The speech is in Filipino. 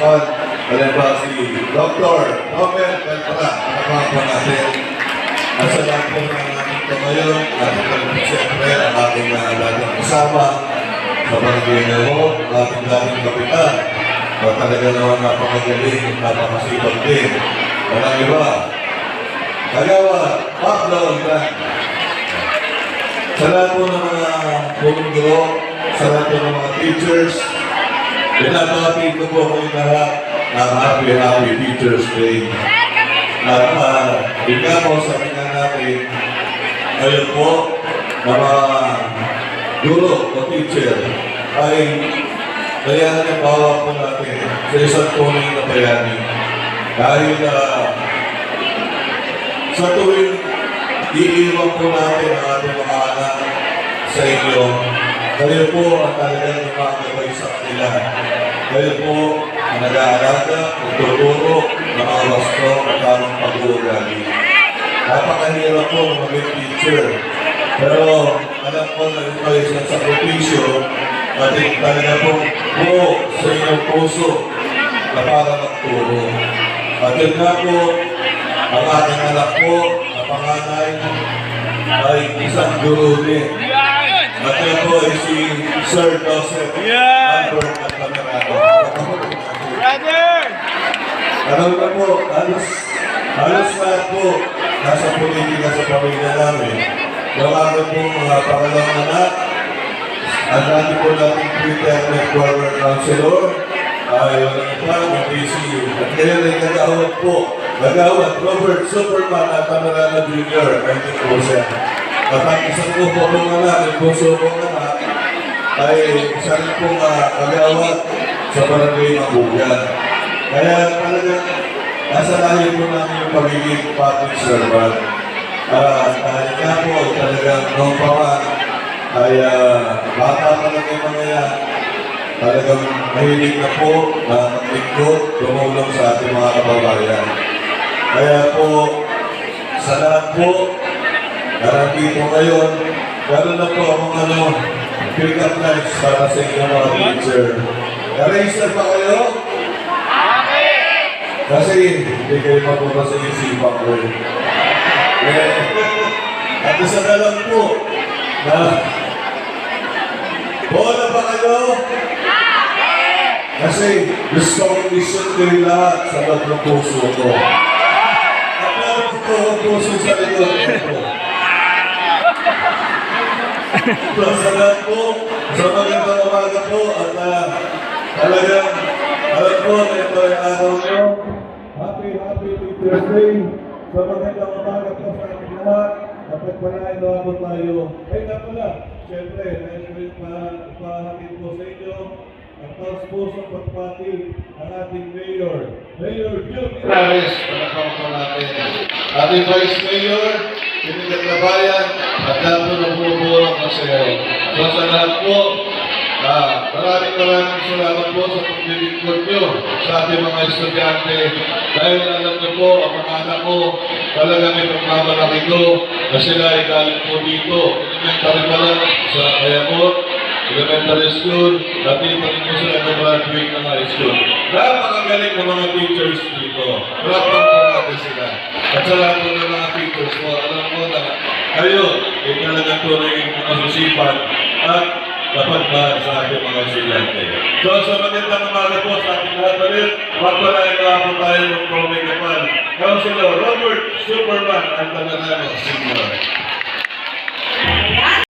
principal, halimbawa si Dr. Robert Beltra, nakapaka po natin. At sa lahat po ng ating tumayon, at siyempre ang ating dating kasama sa barangay na mo, ang ating dating kapitan. At talaga naman napakagaling, napakasipag din. Walang iba. Kagawa, Pablo Grant. Sa lahat po ng mga bumunggo, sa lahat po ng mga teachers, binabati ko po kayo lahat ng Happy Teachers Day. At ika po sa tingnan natin, ngayon po, na mga guro o teacher ay bayanan ang bawang po natin sa isang tunay na bayani. Dahil sa tuwing iiwan po natin ang ating mga anak sa inyo, kayo po ang talagang lumagabay sa kanila. Kayo po ang nag-aalaga, magtuturo ng mga wasto at tamang pag-uugali. Napakahirap po maging teacher. Pero alam ko na ito ay isang sakripisyo at talaga po buo sa inyong puso na para magturo. At yun nga po, ang aking anak po na panganay ay isang guru din. At yun po ay si Sir Joseph Albert at Tamerano. Ano na po, halos lahat po nasa politika sa pamilya namin. Yung aking po mga pangalawang anak, ang dati po natin pre-terminate forward counselor, ay walang iba, mag-DC. At ngayon ay nag-awat po, Robert Superman at Tamerano Jr. 19%. At ang isang po po ng anak, yung puso po ng anak, ay isa rin pong mag-awat sa barangay Mabugan. Kaya talagang nasa lahi po namin yung pagiging public servant. Dahil nga po talagang noong pa man ay bata pa lang yung mga yan, talagang mahilig na po na maglingkod, tumulong sa ating mga kababayan. Kaya po, sa lahat po, narandito ngayon, gano'n na po ang pick-up lines para sa inyo mga teacher. Na-register pa kayo? Kasi hindi kayo mapunta sa isipan ko. At isa na lang po, na bola ba kayo? Kasi gusto kong mission kayo lahat sa loob ng puso ko. At meron ko ang puso sa likod ko. So sa lahat po, sa magandang umaga po, at talagang alam po na ito ay araw nyo. Happy Teacher's Day. Sa magandang umaga po sa ating lahat. At pagpalain na po tayo. Ay nga pala, siyempre, nais ko yung pahatid po sa inyo. At taos po sa pagpati ang ating Mayor. Mayor Jude Travis, palakang po natin. Ating Vice Mayor, Pinigat na Bayan, at lahat po ng bumubulang masaya. So sa lahat po, maraming salamat po sa paglilingkod nyo sa ating mga estudyante. Dahil alam nyo po, ang mga anak ko, talaga may pagmamalaki ko na sila ay galing po dito. Elementary pa lang sa Ayamot, elementary school, at dito rin po sila na-graduate ng high school. Napakagaling ng mga teachers dito. Rapang po natin sila. At sa lahat po ng mga teachers po, alam ko na kayo ay talagang tunay yung masusipan at dapat ba sa ating mga estudyante. So sa magandang umaga po sa ating lahat ulit, magpalain na po tayo ng Promay Kapal. Councilor Robert Superman at Tamerano.